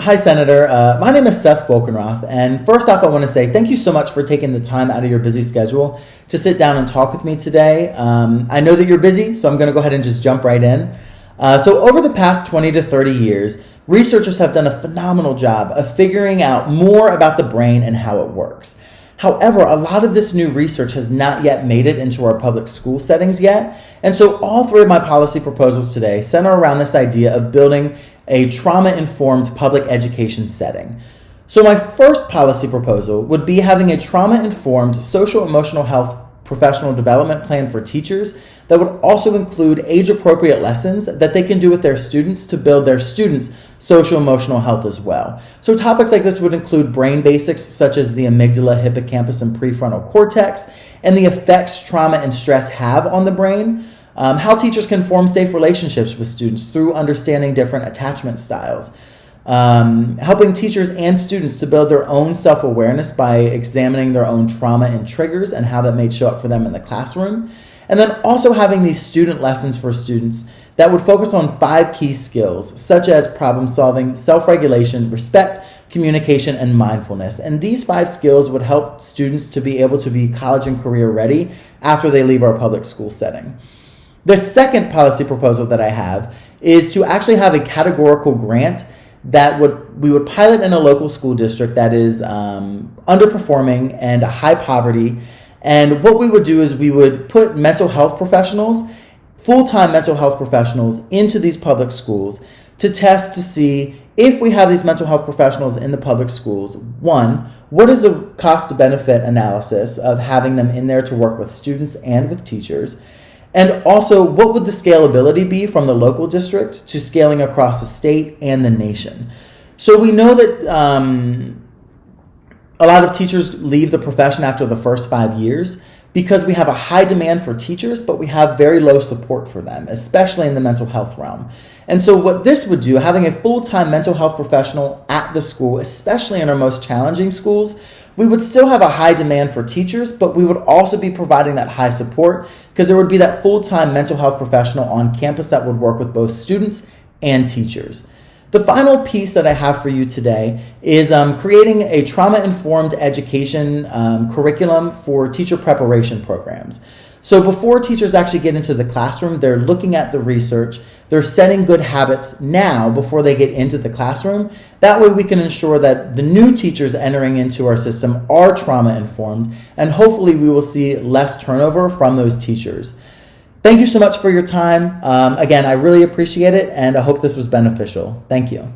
Hi, Senator. My name is Seth Volkenroth, and first off, I want to say thank you so much for taking the time out of your busy schedule to sit down and talk with me today. I know that you're busy, so I'm going to go ahead and just jump right in. So over the past 20 to 30 years, researchers have done a phenomenal job of figuring out more about the brain and how it works. However, a lot of this new research has not yet made it into our public school settings yet, and so all three of my policy proposals today center around this idea of building a trauma-informed public education setting. So my first policy proposal would be having a trauma-informed social-emotional health professional development plan for teachers that would also include age-appropriate lessons that they can do with their students to build their students' social-emotional health as well. So topics like this would include brain basics such as the amygdala, hippocampus, and prefrontal cortex, and the effects trauma and stress have on the brain, how teachers can form safe relationships with students through understanding different attachment styles, helping teachers and students to build their own self-awareness by examining their own trauma and triggers and how that may show up for them in the classroom. And then also having these student lessons for students that would focus on 5 key skills, such as problem solving, self-regulation, respect, communication, and mindfulness. And these 5 skills would help students to be able to be college and career ready after they leave our public school setting. The second policy proposal that I have is to actually have a categorical grant that we would pilot in a local school district that is underperforming and high poverty. And what we would do is we would put mental health professionals, full-time mental health professionals, into these public schools to test to see if we have these mental health professionals in the public schools. One, what is the cost-benefit analysis of having them in there to work with students and with teachers? And also, what would the scalability be from the local district to scaling across the state and the nation? So we know that a lot of teachers leave the profession after the first 5 years because we have a high demand for teachers, but we have very low support for them, especially in the mental health realm. And so what this would do, having a full-time mental health professional at the school, especially in our most challenging schools, we would still have a high demand for teachers, but we would also be providing that high support because there would be that full-time mental health professional on campus that would work with both students and teachers. The final piece that I have for you today is creating a trauma-informed education curriculum for teacher preparation programs. So before teachers actually get into the classroom, they're looking at the research, they're setting good habits now before they get into the classroom. That way we can ensure that the new teachers entering into our system are trauma-informed, and hopefully we will see less turnover from those teachers. Thank you so much for your time. Again, I really appreciate it, and I hope this was beneficial. Thank you.